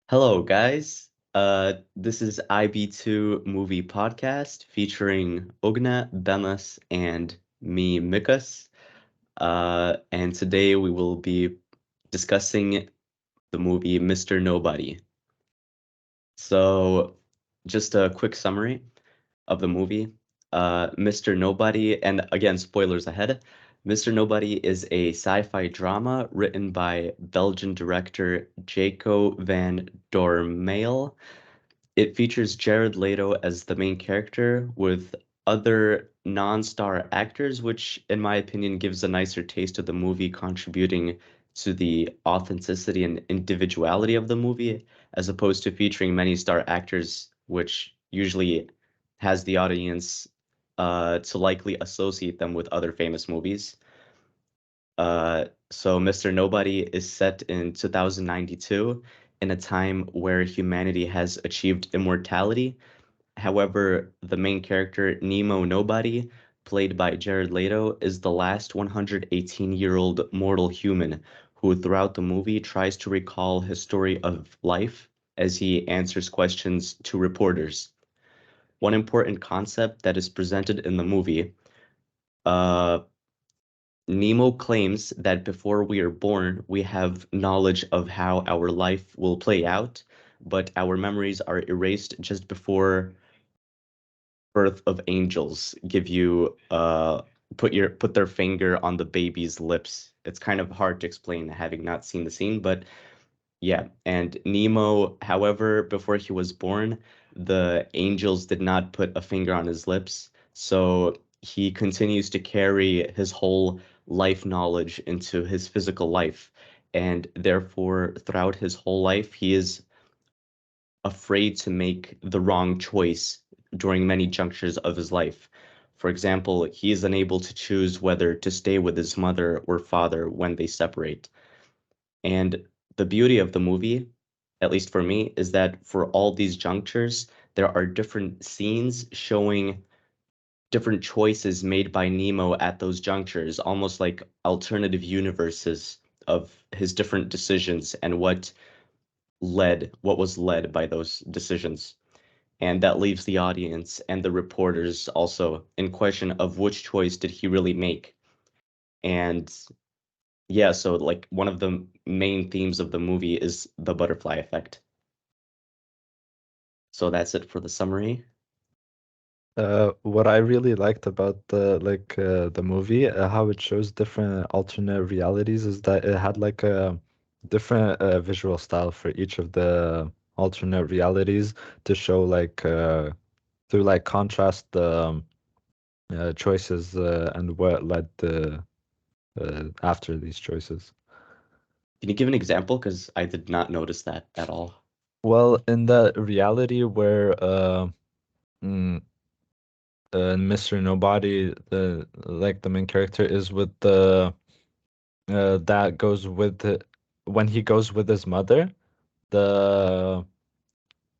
Hello, guys. This is IB2 movie podcast featuring Ugnė, Benas, and me, Mikas. And today we will be discussing the movie Mr. Nobody. So, just a quick summary of the movie. Mr. Nobody, and again, spoilers ahead. Mr. Nobody is a sci-fi drama written by Belgian director Jaco van Dormael. It features Jared Leto as the main character with other non-star actors, which, in my opinion, gives a nicer taste of the movie, contributing to the authenticity and individuality of the movie, as opposed to featuring many star actors, which usually has the audience to likely associate them with other famous movies. So Mr. Nobody is set in 2092 in a time where humanity has achieved immortality. However, the main character, Nemo Nobody, played by Jared Leto, is the last 118-year-old mortal human who, throughout the movie, tries to recall his story of life as he answers questions to reporters. One important concept that is presented in the movie, uh, Nemo claims that before we are born, we have knowledge of how our life will play out, but our memories are erased just before birth of angels give you put their finger on the baby's lips. It's kind of hard to explain having not seen the scene, but yeah. And Nemo, however, before he was born, the angels did not put a finger on his lips, so he continues to carry his whole life knowledge into his physical life. And therefore, throughout his whole life, he is afraid to make the wrong choice during many junctures of his life. For example, he is unable to choose whether to stay with his mother or father when they separate. And the beauty of the movie, at least for me, is that for all these junctures, there are different scenes showing different choices made by Nemo at those junctures, almost like alternative universes of his different decisions and what was led by those decisions. And that leaves the audience and the reporters also in question of which choice did he really make. And yeah, so like one of the main themes of the movie is the butterfly effect. So that's it for the summary. What I really liked about the movie, how it shows different alternate realities, is that it had like a different visual style for each of the alternate realities to show to like contrast the choices and what led after these choices. Can you give an example? Because I did not notice that at all. Well, in the reality where mm, Mr. Nobody, the main character, is with the that goes with when he goes with his mother, the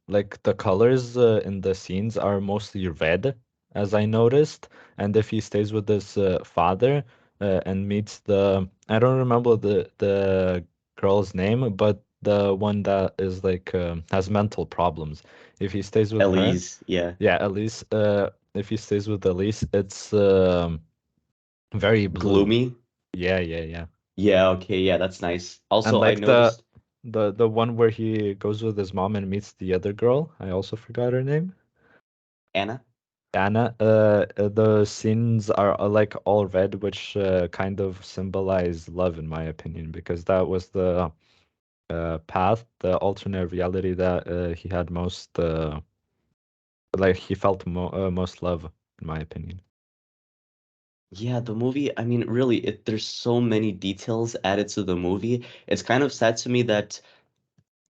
the colors in the scenes are mostly red, as I noticed. And if he stays with his father and meets I don't remember the girl's name, but the one that is has mental problems. If he stays with her, Elise, yeah. yeah, Elise. If he stays with Elise, it's very blue. Gloomy? Yeah, yeah, yeah. Yeah, okay, yeah, that's nice. And Also, I like the noticed the one where he goes with his mom and meets the other girl, I also forgot her name. Anna. Anna. The scenes are like all red, which kind of symbolize love, in my opinion, because that was the path, the alternate reality that he had most he felt most love, in my opinion. Yeah, the movie, I mean, really, there's so many details added to the movie. It's kind of sad to me that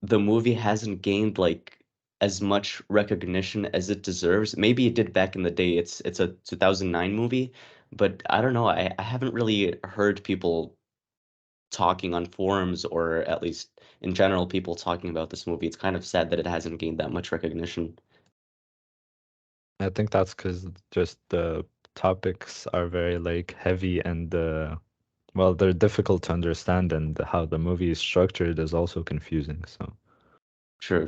the movie hasn't gained like as much recognition as it deserves. Maybe it did back in the day. It's a 2009 movie, but I don't know. I haven't really heard people talking on forums or at least in general people talking about this movie. It's kind of sad that it hasn't gained that much recognition. I think that's because just the topics are very heavy and well, they're difficult to understand, and how the movie is structured is also confusing. So. True.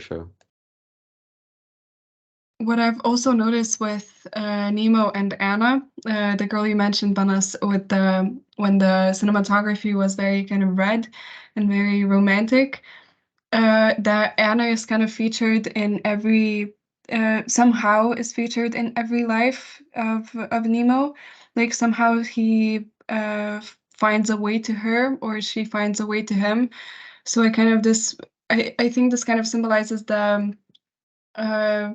What I've also noticed with Nemo and Anna, the girl you mentioned, Benas, with the when the cinematography was very kind of red and very romantic, that Anna is kind of featured in every somehow is featured in every life of Nemo. Like somehow he finds a way to her, or she finds a way to him. So I kind of this I think this kind of symbolizes uh,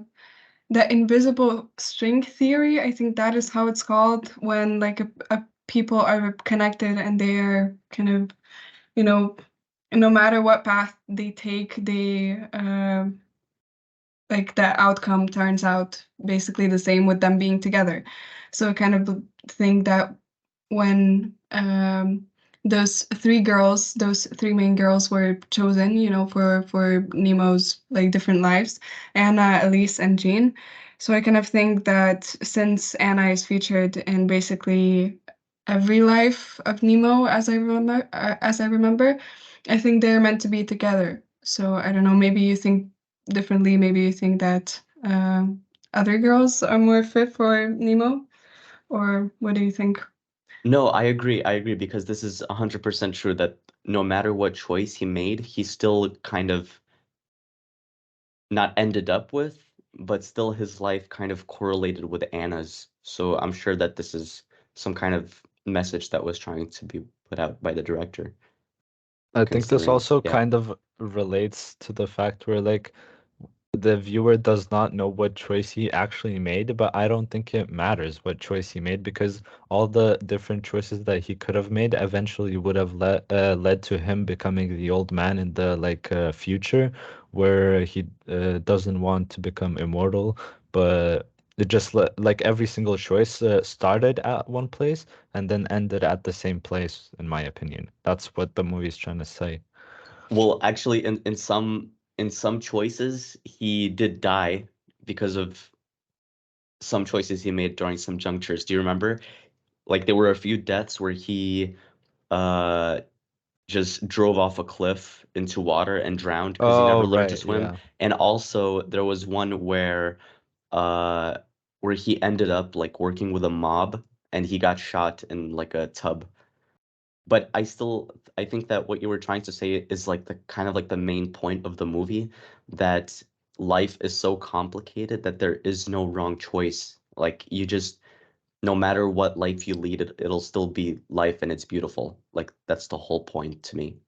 the invisible string theory. I think that is how it's called when like a people are connected and they are kind of, you know, no matter what path they take, they like the outcome turns out basically the same with them being together. So I kind of think that when those three girls, those three main girls were chosen, you know, for Nemo's like different lives, Anna, Elise, and Jean. So I kind of think that since Anna is featured in basically every life of Nemo, as I remember, I think they're meant to be together. So I don't know, maybe you think differently. Maybe you think that other girls are more fit for Nemo, or what do you think? No, I agree because this is 100% true that no matter what choice he made, he still kind of not ended up with, but still his life kind of correlated with Anna's. So I'm sure that this is some kind of message that was trying to be put out by the director, I think this considering, also yeah. kind of relates to the fact where like the viewer does not know what choice he actually made, but I don't think it matters what choice he made because all the different choices that he could have made eventually would have led to him becoming the old man in the future where he doesn't want to become immortal, but it just like every single choice started at one place and then ended at the same place, in my opinion. That's what the movie's trying to say. Well, actually, in some choices, he did die because of some choices he made during some junctures. Do you remember? Like there were a few deaths where he uh just drove off a cliff into water and drowned because he Oh, never learned to right, swim. yeah. And also there was one uh where he ended up like working with a mob and he got shot in like a tub. But I think that what you were trying to say is like the kind of like the main point of the movie, that life is so complicated that there is no wrong choice. Like you just no matter what life you lead, it'll still be life and it's beautiful. Like that's the whole point to me.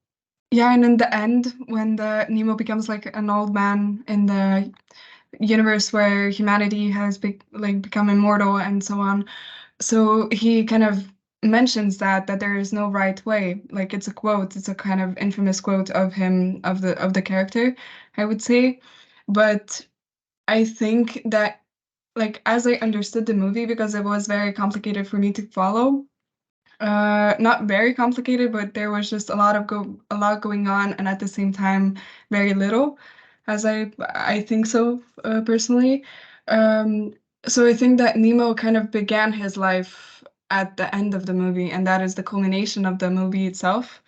Yeah, and in the end, when the Nemo becomes like an old man in the universe where humanity has become immortal and so on, so he kind of mentions that there is no right way. Like it's a quote, it's a kind of infamous quote of him of the character, I would say. But I think that like as I understood the movie, because it was very complicated for me to follow. Not very complicated, but there was just a lot going on, and at the same time, very little, as I think so personally. Um, so I think that Nemo kind of began his life at the end of the movie, and that is the culmination of the movie itself.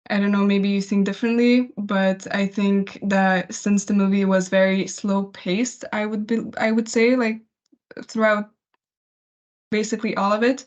I don't know, maybe you think differently, but I think that since the movie was very slow paced, I would say like throughout basically all of it.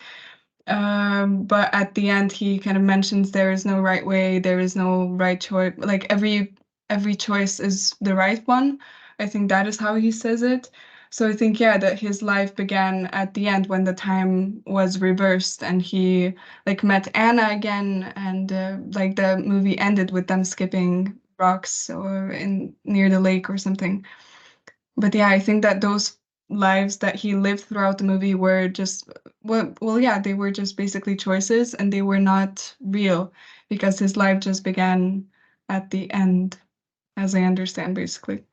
But at the end, he kind of mentions there is no right way, there is no right choice. Like every choice is the right one. I think that is how he says it. So I think yeah, that his life began at the end when the time was reversed and he like met Anna again, and like the movie ended with them skipping rocks or in near the lake or something. But yeah, I think that those lives that he lived throughout the movie were just well, yeah, they were just basically choices and they were not real because his life just began at the end, as I understand, basically.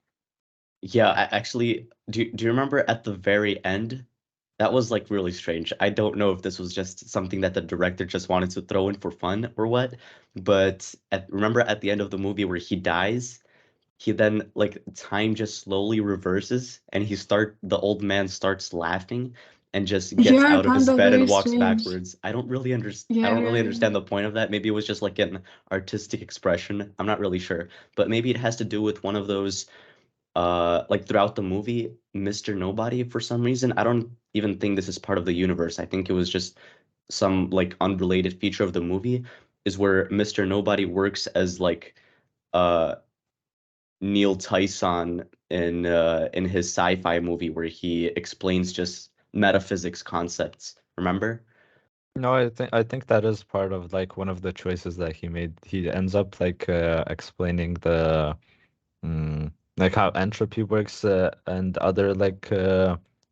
Yeah, actually, do you remember at the very end? That was like really strange. I don't know if this was just something that the director just wanted to throw in for fun or what, but remember at the end of the movie where he dies, he then like time just slowly reverses and the old man starts laughing and just gets Yeah, I out of found his that bed and very walks strange. backwards. I don't really Yeah, understand the point of that. Maybe it was just like an artistic expression. I'm not really sure. But maybe it has to do with one of those like throughout the movie, Mr. Nobody, for some reason. I don't even think this is part of the universe. I think it was just some like unrelated feature of the movie, is where Mr. Nobody works as like uh Neil Tyson in his sci-fi movie where he explains just metaphysics concepts. Remember? No, I think that is part of like one of the choices that he made. He ends up like explaining the like how entropy works and other like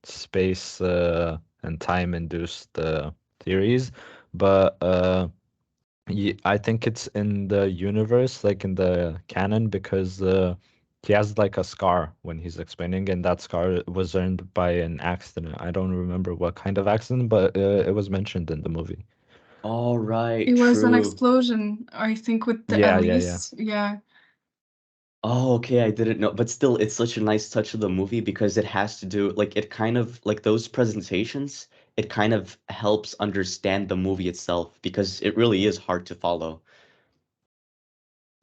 space and time induced theories, but I think it's in the universe, like in the canon, because he has like a scar when he's explaining, and that scar was earned by an accident. I don't remember what kind of accident, but it was mentioned in the movie. All right, it was an true. explosion, I think, with the Yeah, yeah, yeah. Elise. Yeah. Oh, okay, I didn't know. But still, it's such a nice touch of the movie because it has to do like it kind of like those presentations, it kind of helps understand the movie itself because it really is hard to follow.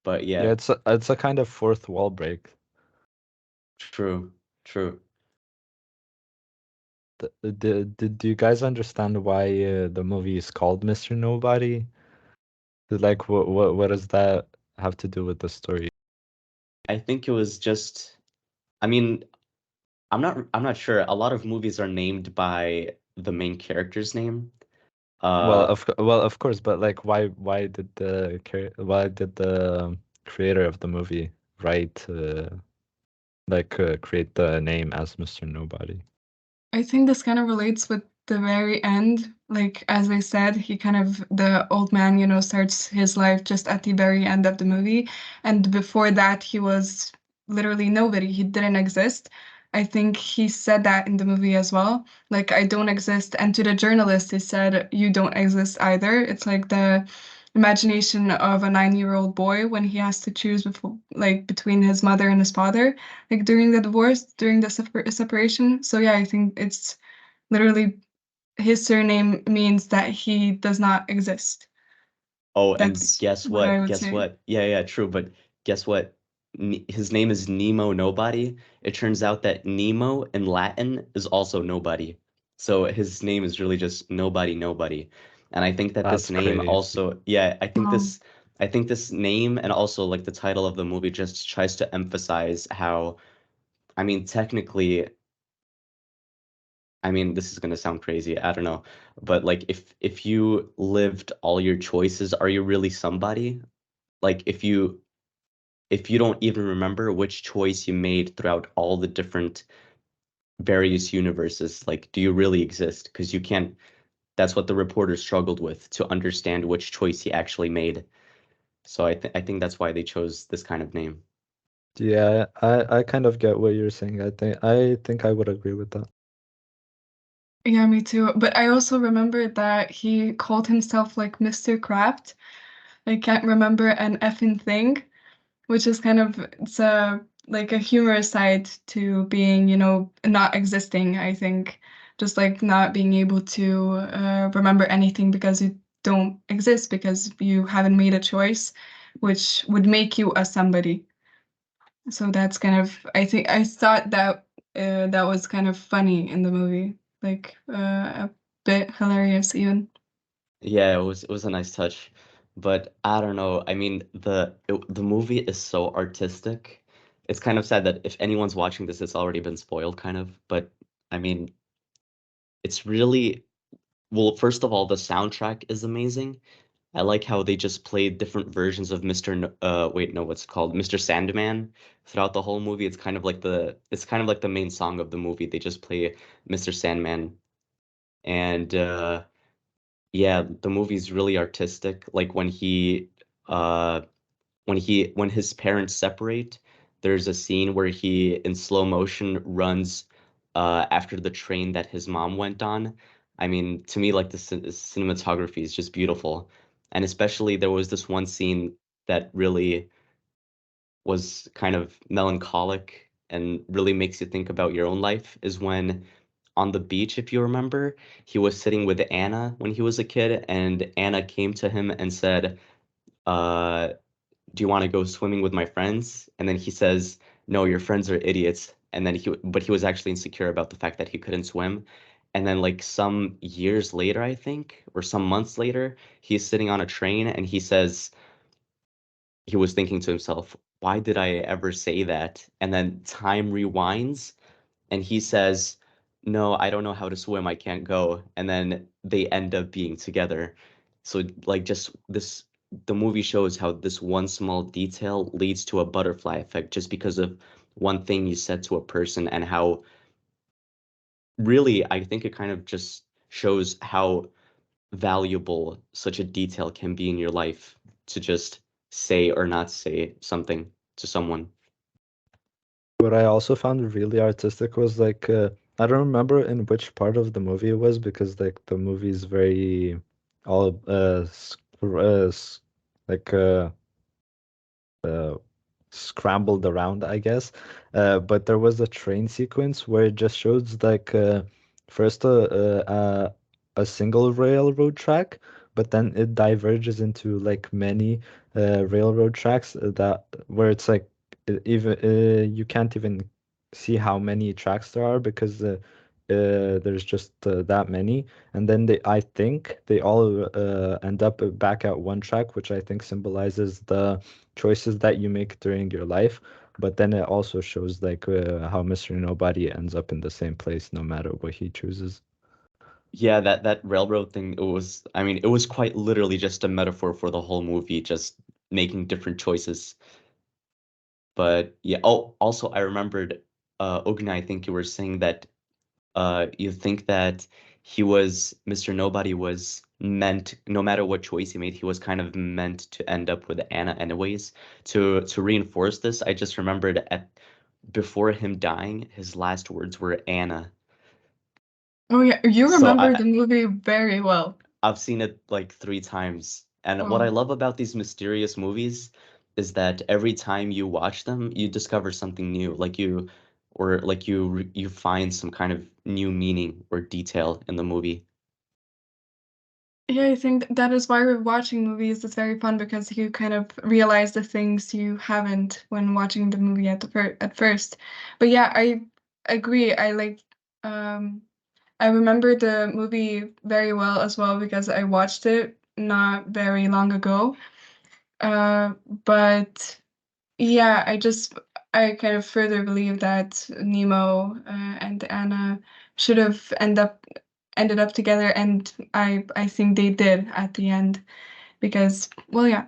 But Yeah, yeah, it's a kind of fourth wall break. true, true. Do you guys understand why the movie is called Mr. Nobody? Like, what does that have to do with the story? I think it was just, I mean, I'm not sure. A lot of movies are named by the main character's name. Uh, Well, of course, but like, why did the creator of the movie write create the name as Mr. Nobody? I think this kind of relates with the very end. Like, as I said, the old man, starts his life just at the very end of the movie. And before that, he was literally nobody. He didn't exist. I think he said that in the movie as well. Like, I don't exist. And to the journalist, he said, you don't exist either. It's like the imagination of a 9-year-old boy when he has to choose between his mother and his father, like during the divorce, during the separation. So yeah, I think it's literally his surname means that he does not exist. oh, and That's what I would Guess say. what? Yeah, yeah, true. But guess what? His name is Nemo Nobody. It turns out that Nemo in Latin is also nobody. So his name is really just Nobody Nobody. And I think that this That's name crazy. also, yeah, Um, I think this name and also like the title of the movie just tries to emphasize how, I mean, technically, I mean, this is gonna sound crazy. I don't know. But like if you lived all your choices, are you really somebody? Like if you don't even remember which choice you made throughout all the different various universes, like do you really exist? Because you can't, that's what the reporter struggled with to understand which choice he actually made. So I think that's why they chose this kind of name. Yeah, I kind of get what you're saying. I think I would agree with that. yeah, me too. But I also remember that he called himself like Mr. Kraft. I can't remember an effing thing, which is kind of it's a like a humorous side to being, not existing, I think. Just like not being able to remember anything because you don't exist, because you haven't made a choice, which would make you a somebody. So that's kind of, I thought that that was kind of funny in the movie, like a bit hilarious even. Yeah, it was a nice touch, but I don't know. I mean, the movie is so artistic. It's kind of sad that if anyone's watching this, it's already been spoiled, kind of. But I mean, it's really well. First of all, the soundtrack is amazing. I like how they just played different versions of wait, no, what's it called? Mr. Sandman throughout the whole movie. It's kind of like the main song of the movie. They just play Mr. Sandman, and yeah, the movie's really artistic. Like uh when his parents separate, there's a scene where he in slow motion runs after the train that his mom went on. I mean, to me, like the cinematography is just beautiful. And especially there was this one scene that really was kind of melancholic and really makes you think about your own life is when on the beach, if you remember. He was sitting with Anna when he was a kid, and Anna came to him and said, uh, do you want to go swimming with my friends? And then he says, no, your friends are idiots. And then but he was actually insecure about the fact that he couldn't swim. And then like some years later, I think, or some months later, he's sitting on a train and he says, he was thinking to himself, why did I ever say that? And then time rewinds and he says, no, I don't know how to swim. I can't go. And then they end up being together. So like just this, the movie shows how this one small detail leads to a butterfly effect just because of one thing you said to a person, and how really I think it kind of just shows how valuable such a detail can be in your life, to just say or not say something to someone. What I also found really artistic was like I don't remember in which part of the movie it was, because like the movie is very all like uh scrambled around, I guess. But there was a train sequence where it just shows like first a single railroad track, but then it diverges into like many railroad tracks that where it's like even you can't even see how many tracks there are, because there's just that many. And then I think they all end up back at one track, which I think symbolizes the choices that you make during your life. But then it also shows like how Mr. Nobody ends up in the same place no matter what he chooses. Yeah, that railroad thing, it was, I mean, it was quite literally just a metaphor for the whole movie, just making different choices. But yeah, oh, also I remembered, Ugnė, I think you were saying that you think that Mr. Nobody was meant, no matter what choice he made, he was kind of meant to end up with Anna anyways. To reinforce this, I just remembered before him dying, his last words were Anna. Oh yeah, you So remember the movie very well. I've seen it like 3 times. And what I Oh. love about these mysterious movies is that every time you watch them, you discover something new. You find some kind of new meaning or detail in the movie. Yeah, I think that is why we're watching movies. It's very fun because you kind of realize the things you haven't when watching the movie at first. But yeah, I agree. I remember the movie very well as well because I watched it not very long ago. But yeah, I kind of further believe that Nemo and Anna should have ended up together, and I think they did at the end because, well, yeah,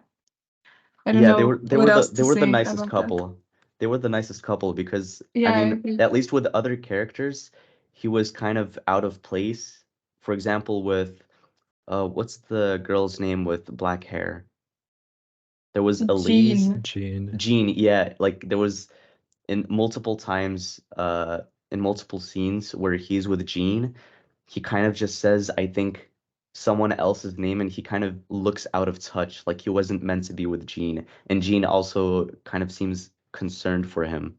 I don't Yeah, know what else they to were the say nicest about that. couple. They were the nicest couple because I Yeah, I mean, agree. at least with the other characters, he was kind of out of place. For example, with what's the girl's name with black hair? There was Elise, Jean. Gene. Jean, yeah, like there was in multiple times, in multiple scenes where he's with Jean, he kind of just says, I think, someone else's name, and he kind of looks out of touch, like he wasn't meant to be with Jean. And Jean also kind of seems concerned for him.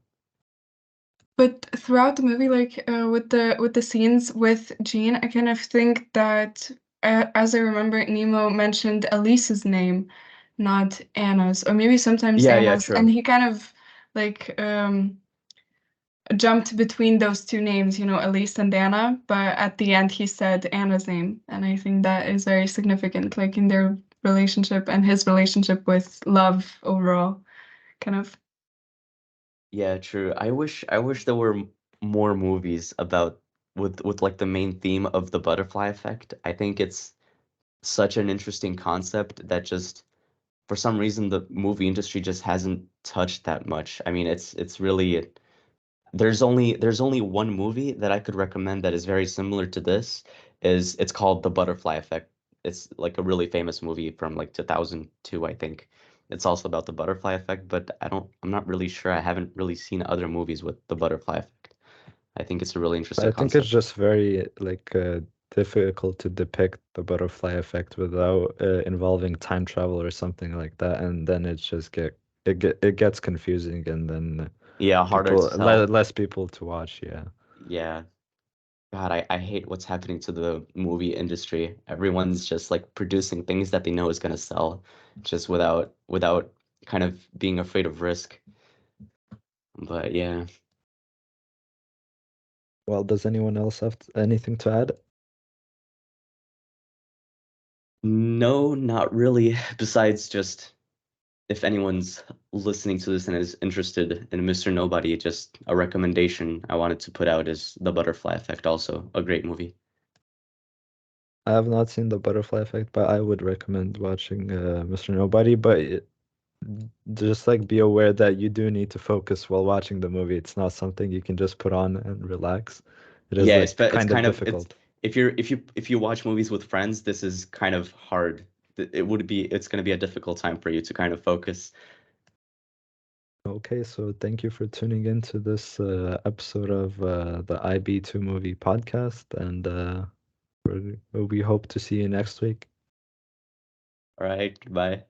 But throughout the movie, like with the scenes with Jean, I kind of think that as I remember, Nemo mentioned Elise's name, not Anna's, or maybe sometimes Yeah, yeah, Anna's, and true. he kind of like jumped between those two names, Elise and Anna, but at the end he said Anna's name, and I think that is very significant, like in their relationship and his relationship with love overall, kind of. Yeah, true. I wish there were more movies about with like the main theme of the butterfly effect. I think it's such an interesting concept that just for some reason the movie industry just hasn't touched that much. I mean, it's really there's only one movie that I could recommend that is very similar to this. It's called The Butterfly Effect. It's like a really famous movie from like 2002, I think. It's also about the butterfly effect, but I'm not really sure. I haven't really seen other movies with the butterfly effect. I think it's a really interesting I think it's concept. just very like difficult to depict the butterfly effect without involving time travel or something like that, and then it gets confusing, and then Yeah, harder people to tell. less people to watch. Yeah. Yeah. God, I hate what's happening to the movie industry. Everyone's just like producing things that they know is gonna sell, just without kind of being afraid of risk. But yeah. Well, does anyone else have anything to add? No, not really. Besides just if anyone's listening to this and is interested in Mr. Nobody, just a recommendation I wanted to put out is The Butterfly Effect, also a great movie. I have not seen The Butterfly Effect, but I would recommend watching Mr. Nobody. But just like be aware that you do need to focus while watching the movie. It's not something you can just put on and relax. It is Yeah, like it's kind of kind of difficult. if you watch movies with friends, this is kind of hard. It's gonna be a difficult time for you to kind of focus. Okay, so thank you for tuning in to this episode of the IB2 movie podcast, and we hope to see you next week. All right, goodbye.